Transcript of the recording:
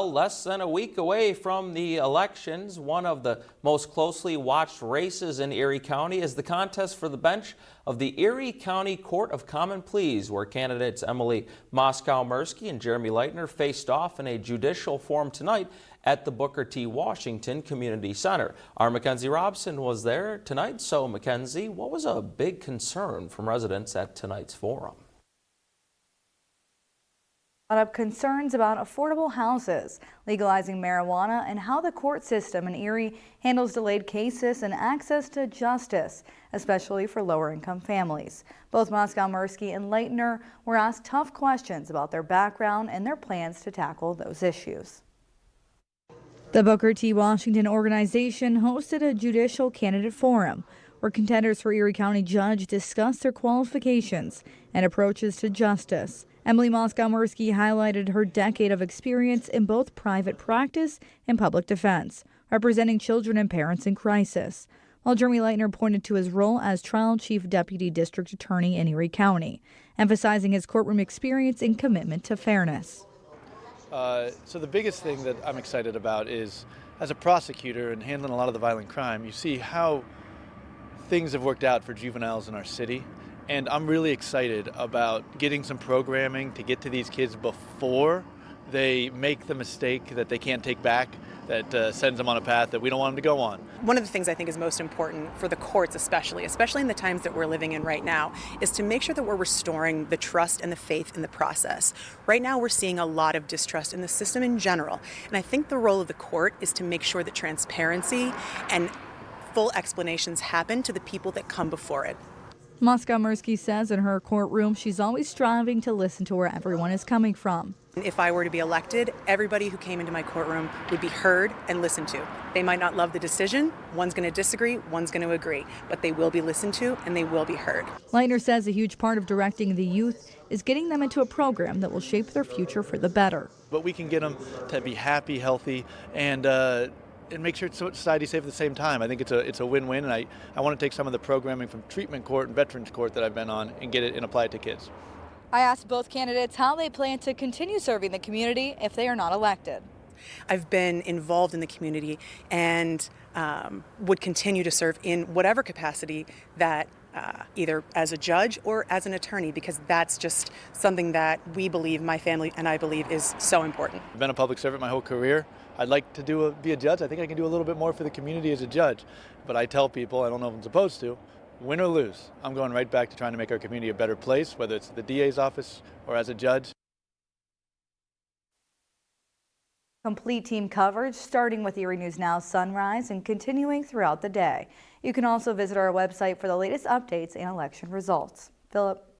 Less than a week away from the elections, one of the most closely watched races in Erie County is the contest for the bench of the Erie County Court of Common Pleas, where candidates Emily Moskow-Mirsky and Jeremy Leitner faced off in a judicial forum tonight at the Booker T. Washington Community Center. Our Mackenzie Robson was there tonight. So, Mackenzie, what was a big concern from residents at tonight's forum? Up concerns about affordable houses, legalizing marijuana, and how the court system in Erie handles delayed cases and access to justice, especially for lower-income families. Both Moskow-Mirsky and Leitner were asked tough questions about their background and their plans to tackle those issues. The Booker T. Washington organization hosted a judicial candidate forum where contenders for Erie County judge discussed their qualifications and approaches to justice. Emily Moskow-Mirsky highlighted her decade of experience in both private practice and public defense, representing children and parents in crisis, while Jeremy Leitner pointed to his role as trial chief deputy district attorney in Erie County, emphasizing his courtroom experience and commitment to fairness. So the biggest thing that I'm excited about is, as a prosecutor and handling a lot of the violent crime, you see how things have worked out for juveniles in our city. And I'm really excited about getting some programming to get to these kids before they make the mistake that they can't take back, that sends them on a path that we don't want them to go on. One of the things I think is most important for the courts especially in the times that we're living in right now, is to make sure that we're restoring the trust and the faith in the process. Right now we're seeing a lot of distrust in the system in general, and I think the role of the court is to make sure that transparency and full explanations happen to the people that come before it. Moskow-Mirsky says in her courtroom she's always striving to listen to where everyone is coming from. If I were to be elected, everybody who came into my courtroom would be heard and listened to. They might not love the decision, one's going to disagree, one's going to agree, but they will be listened to and they will be heard. Leitner says a huge part of directing the youth is getting them into a program that will shape their future for the better. But we can get them to be happy, healthy, and make sure society's safe at the same time. I think it's a win-win, and I want to take some of the programming from treatment court and veterans court that I've been on and get it and apply it to kids. I asked both candidates how they plan to continue serving the community if they are not elected. I've been involved in the community and would continue to serve in whatever capacity that either as a judge or as an attorney, because that's just something that we believe, my family and I believe, is so important. I've been a public servant my whole career. I'd like to be a judge. I think I can do a little bit more for the community as a judge. But I tell people, I don't know if I'm supposed to, win or lose, I'm going right back to trying to make our community a better place, whether it's the DA's office or as a judge. Complete team coverage starting with Erie News Now sunrise and continuing throughout the day. You can also visit our website for the latest updates and election results. Philip.